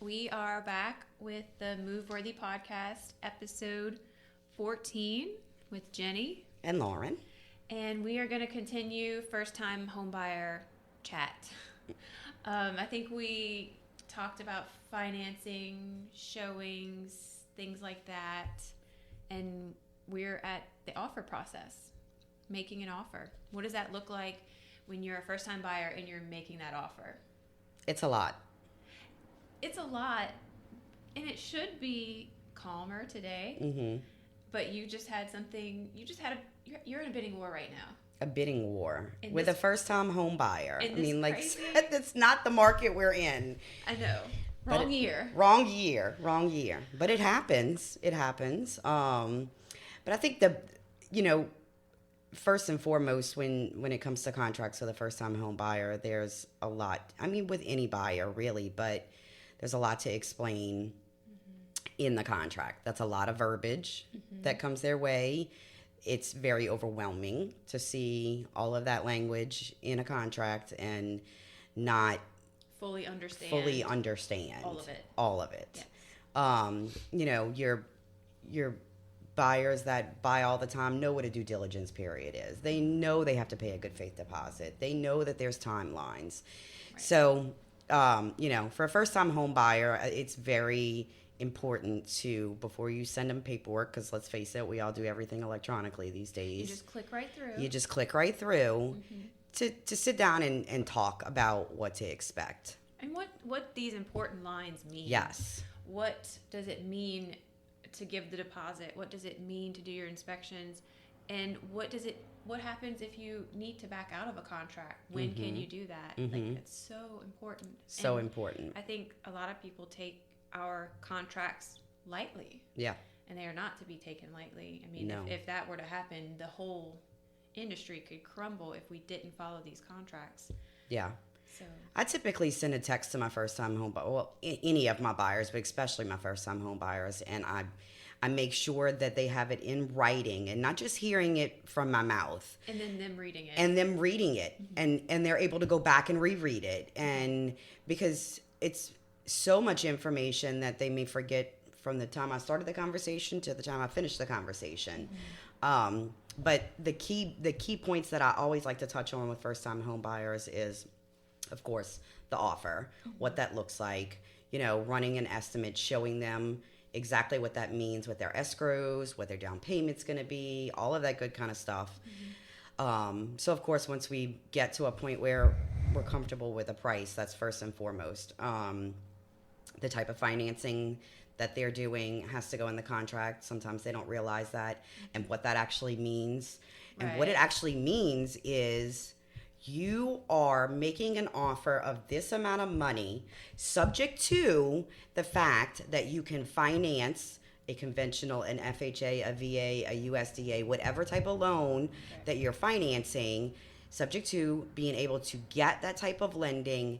We are back with the Move Worthy podcast, episode 14 with Jenny and Lauren. And we are going to continue first-time homebuyer chat. I think we talked about financing, showings, things like that. And we're at the offer process, making an offer. What does that look like when you're a first-time buyer and you're making that offer? It's a lot. It's a lot, and it should be calmer today. Mm-hmm. But you just had something. You're in a bidding war right now. A bidding war And with a first-time home buyer. I mean, like, crazy... that's not the market we're in. I know. Wrong year. Wrong year. But it happens. But I think first and foremost, when it comes to contracts with a first-time home buyer, there's a lot. I mean, with any buyer, really, but there's a lot to explain in the contract. That's a lot of verbiage that comes their way. It's very overwhelming to see all of that language in a contract and not fully understand all of it. Yes. Your buyers that buy all the time know what a due diligence period is. They know they have to pay a good faith deposit. They know that there's timelines. Right. So, for a first-time home buyer, it's very important to, before you send them paperwork, because let's face it, we all do everything electronically these days. You just click right through. To sit down and talk about what to expect. And what these important lines mean. Yes. What does it mean to give the deposit? What does it mean to do your inspections? And what happens if you need to back out of a contract? When can you do that? Like, it's so important. Important. I think a lot of people take our contracts lightly. Yeah. And they are not to be taken lightly. I mean, no. if that were to happen, the whole industry could crumble if we didn't follow these contracts. Yeah. So I typically send a text to my first-time home buyer, well, any of my buyers, but especially my first-time home buyers, and I make sure that they have it in writing and not just hearing it from my mouth. And then them reading it. And they're able to go back and reread it. And because it's so much information that they may forget from the time I started the conversation to the time I finished the conversation. But the key points that I always like to touch on with first-time home buyers is, of course, the offer, what that looks like, running an estimate, showing them exactly what that means with their escrows, what their down payment's going to be, all of that good kind of stuff. So, of course, once we get to a point where we're comfortable with a price, that's first and foremost. The type of financing that they're doing has to go in the contract. Sometimes they don't realize that and what that actually means. And what it actually means is you are making an offer of this amount of money subject to the fact that you can finance a conventional, an FHA, a VA, a USDA, whatever type of loan that you're financing, subject to being able to get that type of lending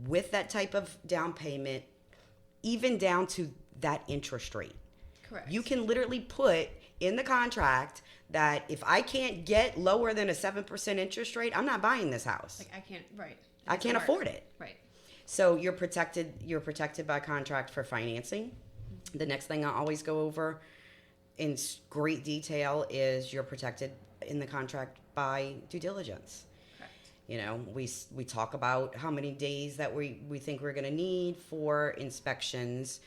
with that type of down payment, even down to that interest rate. Correct. You can literally put in the contract that if I can't get lower than a 7% interest rate, I'm not buying this house. Like, I can't, right. I can't afford it. Right. So you're protected by contract for financing. The next thing I always go over in great detail is you're protected in the contract by due diligence. We talk about how many days that we think we're going to need for inspections,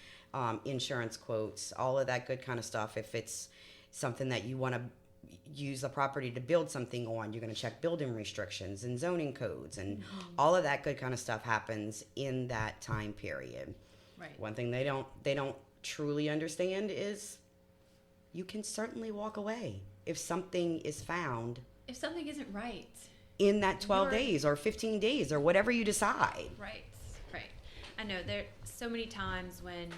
insurance quotes, all of that good kind of stuff. If it's something that you want to use the property to build something on, you're going to check building restrictions and zoning codes, and all of that good kind of stuff happens in that time period. Right. One thing they don't truly understand is you can certainly walk away if something is found. If something isn't right. In that 12 days or 15 days or whatever you decide. Right. I know there are so many times when,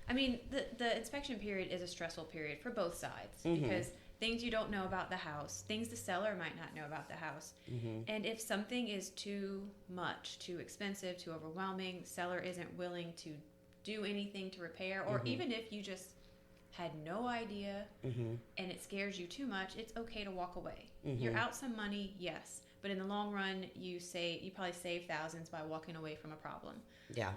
I mean, the inspection period is a stressful period for both sides because things you don't know about the house, things the seller might not know about the house. And if something is too much, too expensive, too overwhelming, seller isn't willing to do anything to repair, or even if you just had no idea and it scares you too much, it's okay to walk away. You're out some money, yes, but in the long run, you probably save thousands by walking away from a problem. Yeah.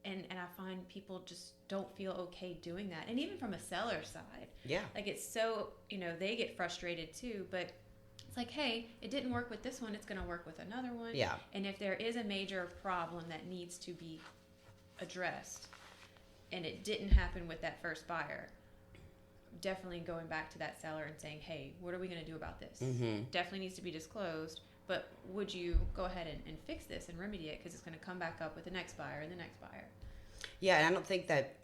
and I find people just don't feel okay doing that. And even from a seller side, like it's so, they get frustrated too, but it's like, hey, it didn't work with this one, it's going to work with another one. Yeah. And if there is a major problem that needs to be addressed and it didn't happen with that first buyer, definitely going back to that seller and saying, hey, what are we going to do about this? Definitely needs to be disclosed, but would you go ahead and fix this and remedy it, because it's going to come back up with the next buyer and the next buyer. Yeah, and I don't think that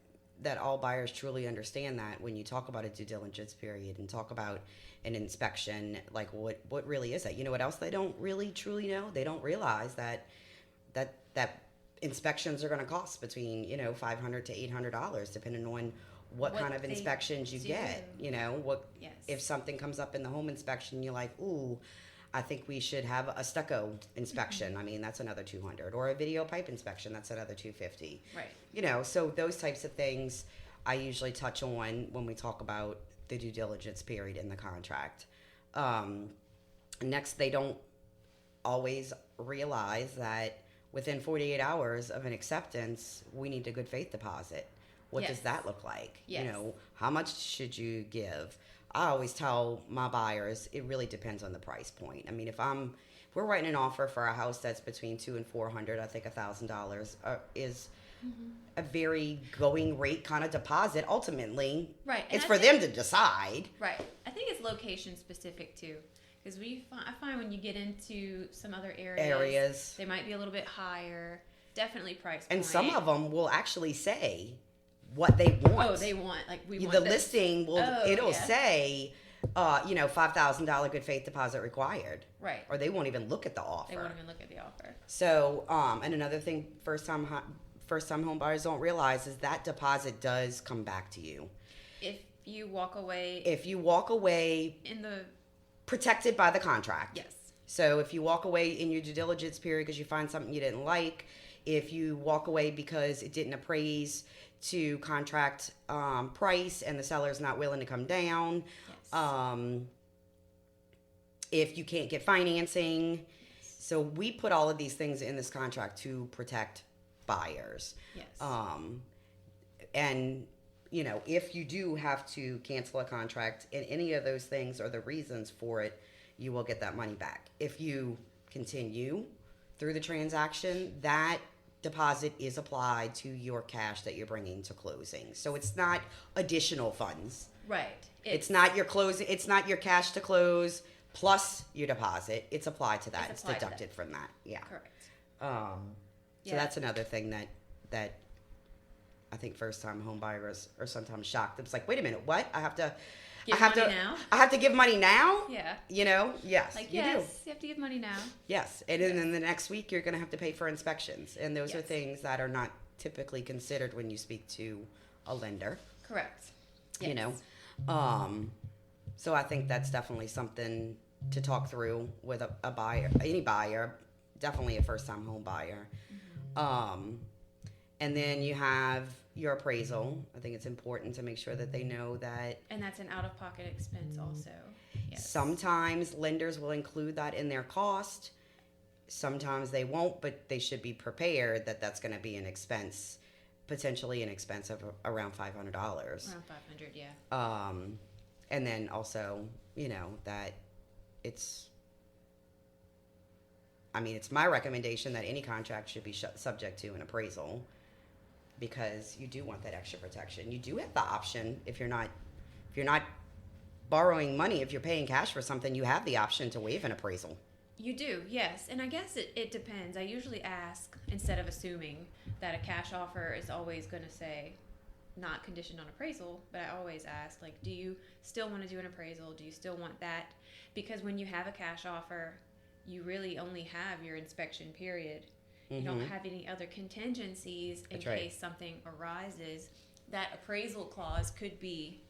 all buyers truly understand that when you talk about a due diligence period and talk about an inspection, like what really is that? You know what else they don't really truly know? They don't realize that inspections are going to cost between $500 to $800 depending on what kind of inspections you get. If something comes up in the home inspection, you're like, ooh, I think we should have a stucco inspection. I mean, that's another $200, or a video pipe inspection. That's another $250. Right. So those types of things I usually touch on when we talk about the due diligence period in the contract. Next, they don't always realize that within 48 hours of an acceptance, we need a good faith deposit. What does that look like? Yes. How much should you give? I always tell my buyers, it really depends on the price point. I mean, if we're writing an offer for a house that's between $200 and $400, I think $1,000 is a very going rate kind of deposit. Ultimately, right. It's for them to decide. Right. I think it's location specific too, because I find when you get into some other areas, they might be a little bit higher. Definitely price point. And some of them will actually say what they want. Oh, they want, like, we want the this. listing will say $5,000 good faith deposit required. Right. Or they won't even look at the offer. They won't even look at the offer. So, and another thing first time home buyers don't realize is that deposit does come back to you. If you walk away in the protected by the contract. Yes. So if you walk away in your due diligence period because you find something you didn't like, if you walk away because it didn't appraise to contract price and the seller's not willing to come down, if you can't get financing. So we put all of these things in this contract to protect buyers. Yes. And if you do have to cancel a contract and any of those things are the reasons for it, you will get that money back. If you continue through the transaction, that deposit is applied to your cash that you're bringing to closing. So it's not additional funds. Right. It's not your closing. It's not your cash to close plus your deposit. It's applied to that. It's deducted from that. Yeah. Correct. So that's another thing that I think first time home buyers are sometimes shocked. It's like, wait a minute, what? I have to give money now? Yeah. Yes. Like, you do. you have to give money now. Yes. And then the next week you're going to have to pay for inspections. And those are things that are not typically considered when you speak to a lender. Correct. Yes. So I think that's definitely something to talk through with a buyer, any buyer, definitely a first time home buyer. And then you have your appraisal. I think it's important to make sure that they know that. And that's an out-of-pocket expense also. Yes. Sometimes lenders will include that in their cost. Sometimes they won't, but they should be prepared that that's going to be an expense, potentially an expense of around $500. Around $500, yeah. And then also, that it's my recommendation that any contract should be subject to an appraisal, because you do want that extra protection. You do have the option, if you're not borrowing money, if you're paying cash for something, you have the option to waive an appraisal. You do, yes. And I guess it depends. I usually ask, instead of assuming that a cash offer is always going to say not conditioned on appraisal, but I always ask, like, do you still want to do an appraisal? Do you still want that? Because when you have a cash offer, you really only have your inspection period. You don't have any other contingencies in case something arises. That appraisal clause could be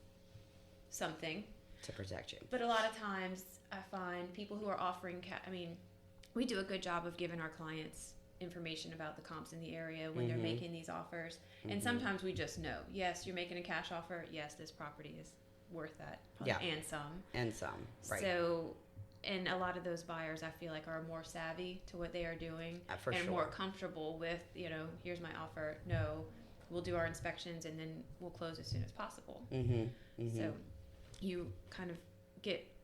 something to protect you. But a lot of times I find people who are offering we do a good job of giving our clients information about the comps in the area when they're making these offers. And sometimes we just know, yes, you're making a cash offer. Yes, this property is worth that. Yeah. And some. And some, right. So and a lot of those buyers, I feel like, are more savvy to what they are doing For and sure. more comfortable with, here's my offer. No, we'll do our inspections and then we'll close as soon as possible. So you kind of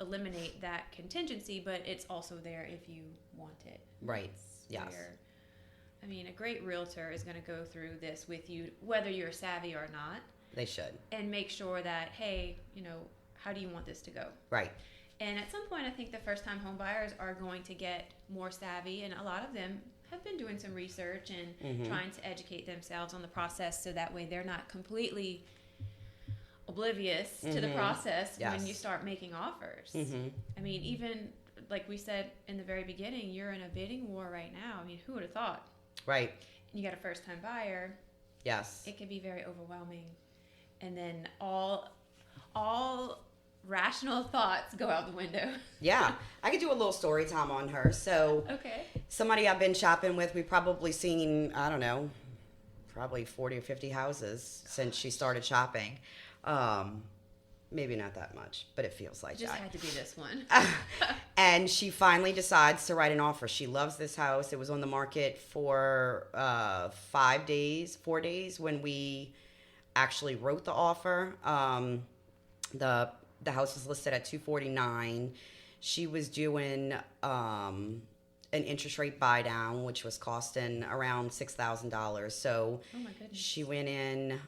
eliminate that contingency, but it's also there if you want it. Right. Yes. I mean, a great realtor is going to go through this with you, whether you're savvy or not. They should. And make sure that, hey, how do you want this to go? Right. And at some point, I think the first-time home buyers are going to get more savvy, and a lot of them have been doing some research and trying to educate themselves on the process, so that way they're not completely oblivious to the process when you start making offers. I mean, even like we said in the very beginning, you're in a bidding war right now. I mean, who would have thought? Right. And you got a first-time buyer. Yes. It can be very overwhelming, and then all rational thoughts go out the window. Yeah. I could do a little story time on her. So Okay. Somebody I've been shopping with, we've probably seen, I don't know, probably 40 or 50 houses since she started shopping. Maybe not that much, but it feels like It just that. had to be this one. And she finally decides to write an offer. She loves this house. It was on the market for 4 days when we actually wrote the offer. The house was listed at $249,000. She was doing an interest rate buy down, which was costing around $6,000. So Oh my goodness. she went in.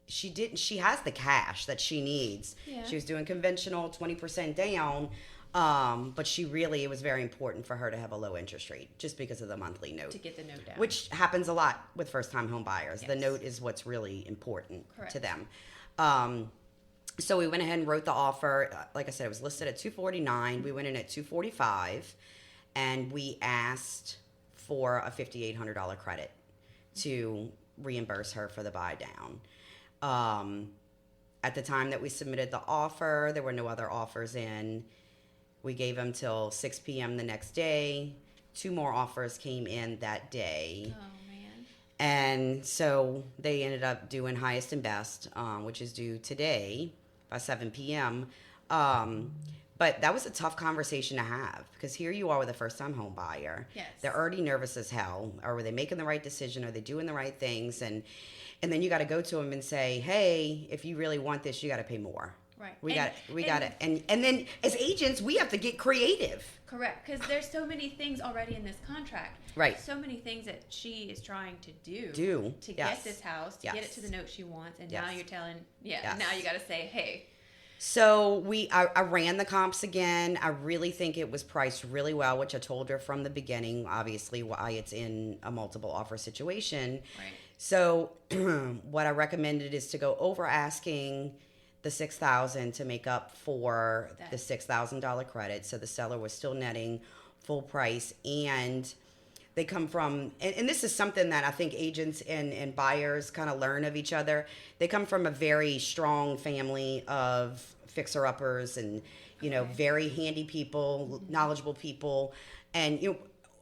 She has the cash that she needs. Yeah. She was doing conventional 20% down. But it was very important for her to have a low interest rate just because of the monthly note. To get the note down. Which happens a lot with first-time home buyers. The Yes. note is what's really important Correct. to them. So we went ahead and wrote the offer. Like I said, it was listed at $249,000. We went in at $245,000, and we asked for a $5,800 credit to reimburse her for the buy down. At the time that we submitted the offer, there were no other offers in. We gave them till 6 p.m. the next day. 2 more offers came in that day. Oh man. And so they ended up doing highest and best, which is due today by 7 p.m. But that was a tough conversation to have because here you are with a first-time home buyer. Yes. They're already nervous as hell. Are they making the right decision? Are they doing the right things? And then you got to go to them and say, hey, if you really want this, you got to pay more. Right. We got to, and then as agents, we have to get creative. Correct, because there's so many things already in this contract. Right. So many things that she is trying to do to Yes. get this house, to get it to the note she wants, and now Yes. you're telling, Yes. now you got to say, hey. So I ran the comps again. I really think it was priced really well, which I told her from the beginning, obviously, why it's in a multiple offer situation. Right. So what I recommended is to go over asking the $6,000 to make up for the $6,000 credit. So the seller was still netting full price, and they come from, and this is something that I think agents and buyers kind of learn of each other. They come from a very strong family of fixer-uppers and, very handy people, knowledgeable people. And,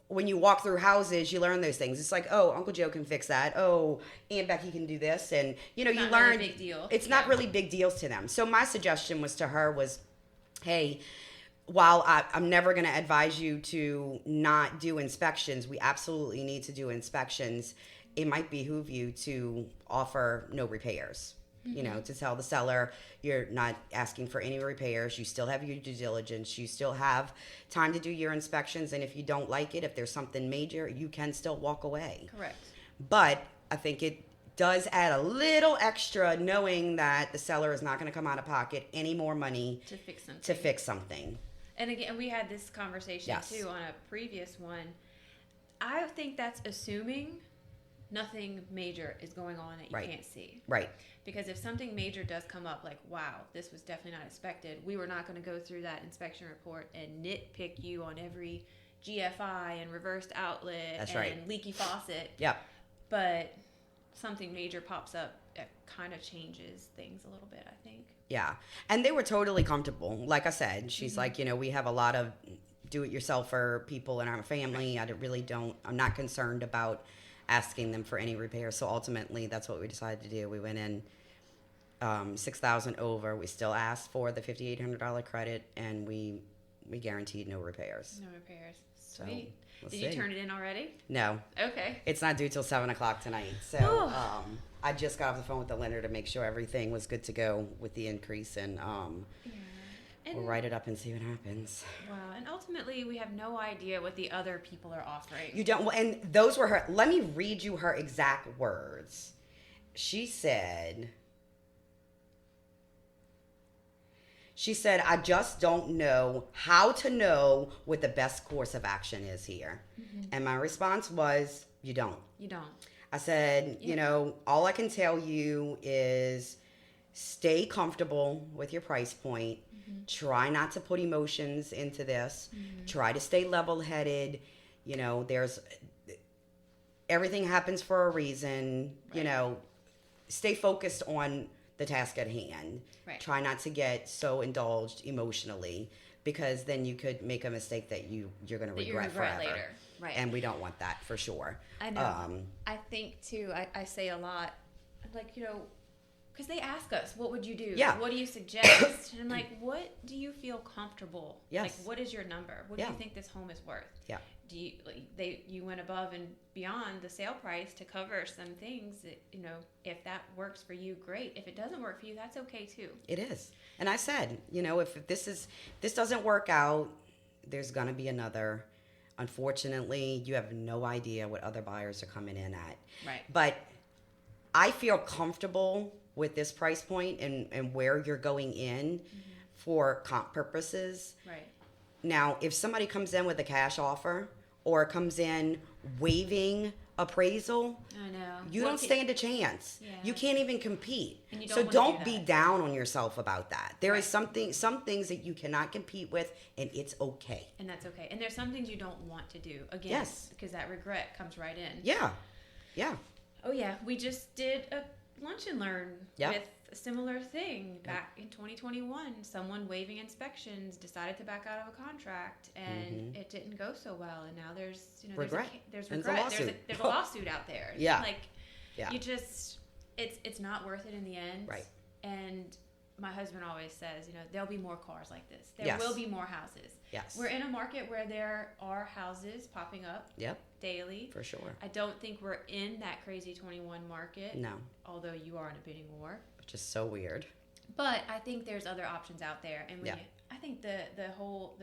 when you walk through houses, you learn those things. It's like, oh, Uncle Joe can fix that. Oh, Aunt Becky can do this. And, you Not learn. really a big deal. It's not really big deals to them. So my suggestion to her was, hey, while I'm never going to advise you to not do inspections, we absolutely need to do inspections. It might behoove you to offer no repairs. To tell the seller you're not asking for any repairs. You still have your due diligence. You still have time to do your inspections. And if you don't like it, if there's something major, you can still walk away. Correct. But I think it does add a little extra knowing that the seller is not going to come out of pocket any more money to fix something. To. And again, we had this conversation Yes. too on a previous one. I think that's assuming nothing major is going on that you can't see. Right. Because if something major does come up, like, wow, this was definitely not expected, we were not going to go through that inspection report and nitpick you on every GFI and reversed outlet leaky faucet. Yep. But something major pops up, it kind of changes things a little bit, I think. Yeah. And they were totally comfortable. Like I said, she's like, we have a lot of do-it-yourselfer people in our family. I'm not concerned about asking them for any repairs. So ultimately, that's what we decided to do. We went in $6,000 over. We still asked for the $5,800 credit, and we we guaranteed no repairs. No repairs. So, Sweet. we'll Did see. you turn it in already? No. Okay. It's not due till 7 o'clock tonight. So Oh. I just got off the phone with the lender to make sure everything was good to go with the increase, and Yeah. And, we'll write it up and see what happens. wow. And ultimately, we have no idea what the other people are offering. You don't, and those were her, let me read you her exact words. She said, I just don't know how to know what the best course of action is here. And my response was, you don't. You don't. I said, you know, all I can tell you is stay comfortable with your price point. Try not to put emotions into this. Try to stay level-headed. You know, everything happens for a reason. You know, stay focused on the task at hand. Right. Try not to get so indulged emotionally, because then you could make a mistake that you're going to regret forever. Later. Right. And we don't want that for sure. I know. I think too, I say a lot, like, you know, because they ask us, what would you do? Yeah. What do you suggest? And I'm like, what do you feel comfortable? Yes. Like, what is your number? What do you think this home is worth? Yeah. Do you, you went above and beyond the sale price to cover some things that, you know, if that works for you, great. If it doesn't work for you, that's okay too. It is. And I said, you know, if this doesn't work out, there's going to be another. Unfortunately, you have no idea what other buyers are coming in at. Right. But I feel comfortable with this price point and where you're going in for comp purposes. Right. Now, if somebody comes in with a cash offer or comes in waiving appraisal, I know. you don't stand a chance. Yeah. You can't even compete. And you So don't don't wanna do be that. down on yourself about that. There is Right. some things that you cannot compete with, and it's okay. And that's okay. And there's some things you don't want to do. Again, Yes. because that regret comes right in. Yeah. Yeah. Oh yeah, we just did a lunch and learn Yeah. with a similar thing back in 2021. Someone waiving inspections decided to back out of a contract, and it didn't go so well. And now there's Regret. There's And it's a regret. lawsuit. There's a lawsuit out there. Yeah. Like Yeah. you just it's not worth it in the end. Right. And my husband always says, there'll be more cars like this. There Yes. will be more houses. Yes. We're in a market where there are houses popping up Yep. daily. For sure. I don't think we're in that crazy 21 market. No. Although you are in a bidding war. Which is so weird. But I think there's other options out there. And Yeah. I think the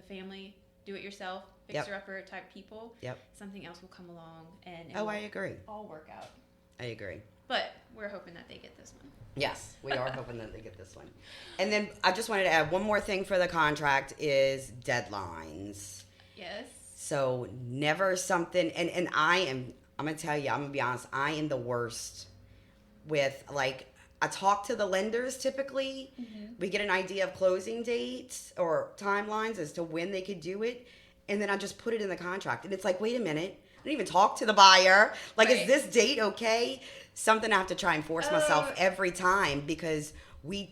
family, do it yourself, Yep. fixer upper type people, Yep. something else will come along and it Oh, will I agree. all work out. I agree. But we're hoping that they get this one. Yes, we are hoping that they get this one. And then I just wanted to add one more thing for the contract is deadlines. Yes. So never something, and I'm going to tell you, I'm going to be honest, I am the worst with, like, I talk to the lenders typically. We get an idea of closing dates or timelines as to when they could do it. And then I just put it in the contract. And it's like, wait a minute. I didn't even talk to the buyer. Like, Right. is this date okay? Something I have to try and force myself Oh. every time, because we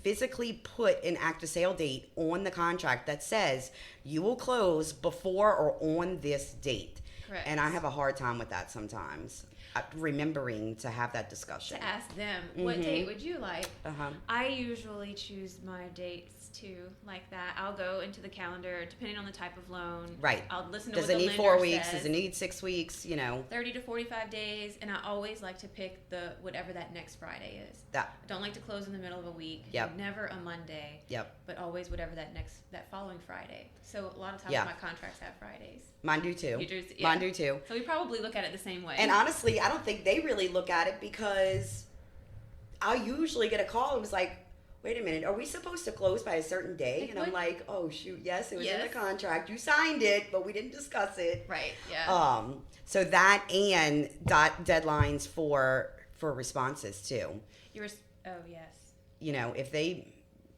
physically put an active sale date on the contract that says you will close before or on this date. Correct. And I have a hard time with that sometimes, remembering to have that discussion. To ask them, what date would you like? Uh-huh. I usually choose my dates too, like that. I'll go into the calendar, depending on the type of loan. Right. I'll listen to Does what it the need 4 lender weeks? says. Does it need 6 weeks? 30 to 45 days, and I always like to pick whatever that next Friday is. That. I don't like to close in the middle of a week. Yep. Never a Monday. Yep. But always whatever that following Friday. So a lot of times Yeah. my contracts have Fridays. Mine do too. You do- yeah. Mine do too. So we probably look at it the same way. And honestly, I don't think they really look at it, because I usually get a call. It was like, wait a minute, are we supposed to close by a certain day? Like, And I'm what? like, oh shoot, yes, it was in the Yes. contract. You signed it, but we didn't discuss it. right. Yeah. So that and deadlines for responses too. Oh yes. If they,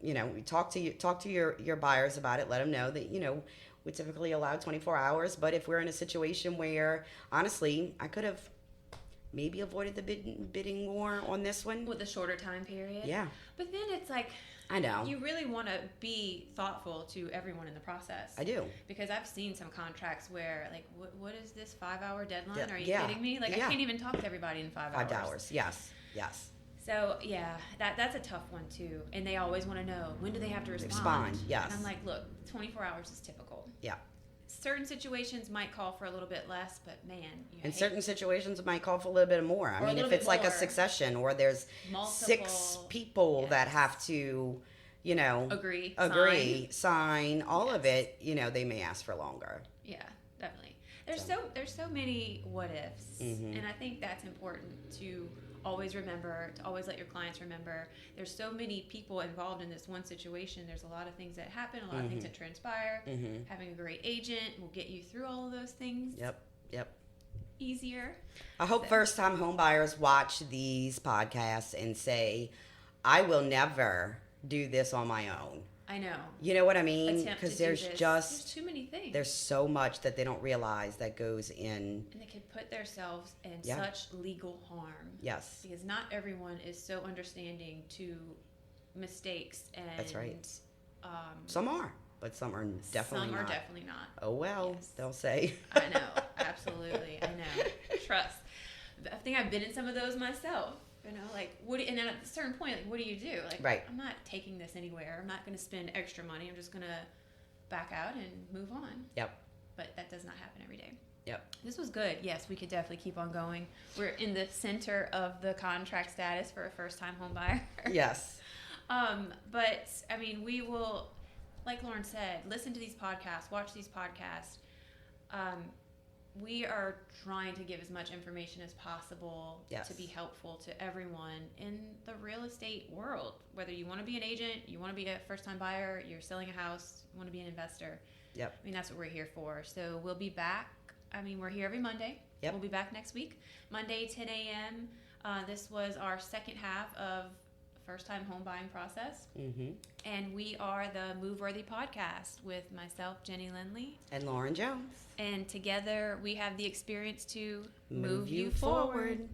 we talk to your buyers about it, let them know that, we typically allow 24 hours, but if we're in a situation where, honestly, I could have maybe avoided the bidding war on this one. With a shorter time period. Yeah. But then it's like, I know. you really want to be thoughtful to everyone in the process. I do. Because I've seen some contracts where, like, what is this 5-hour deadline? Yeah, Are you yeah, kidding me? Like, yeah. I can't even talk to everybody in 5 hours. 5 hours. Yes. Yes. So yeah, that's a tough one too. And they always want to know, when do they have to respond? Yes. And I'm like, look, 24 hours is typical. Yeah. Certain situations might call for a little bit less, but man, in certain situations it might call for a little bit more. I mean, if it's like a succession or there's multiple 6 people that have to, you know, agree, sign all of it, you know, they may ask for longer. Yeah, definitely. There's so many what ifs, and I think that's important to always remember, to always let your clients remember. There's so many people involved in this one situation. There's a lot of things that happen, a lot of things that transpire. Having a great agent will get you through all of those things. Yep. Easier. I hope first-time home buyers watch these podcasts and say, I will never do this on my own. I know. You know what I mean? Because there's too many things. There's so much that they don't realize that goes in. And they can put themselves in such legal harm. Yes. Because not everyone is so understanding to mistakes. And that's right. Some are, but some are definitely not. Some are definitely not. Oh, well, they'll say. I know. Absolutely. I know. Trust. I think I've been in some of those myself. You know, like, and then at a certain point, like, what do you do? Like, I'm not taking this anywhere. I'm not going to spend extra money. I'm just going to back out and move on. Yep. But that does not happen every day. Yep. This was good. Yes, we could definitely keep on going. We're in the center of the contract status for a first-time home buyer. Yes. But, I mean, we will, like Lauren said, listen to these podcasts, watch these podcasts. We are trying to give as much information as possible to be helpful to everyone in the real estate world. Whether you want to be an agent, you want to be a first-time buyer, you're selling a house, you want to be an investor. Yep. I mean, that's what we're here for. So we'll be back. I mean, we're here every Monday. Yep. We'll be back next week. Monday, 10 a.m. This was our second half of first-time home buying process. And we are the Move Worthy podcast with myself, Jenny Lendle. And Lauren Jones. And together we have the experience to move you forward.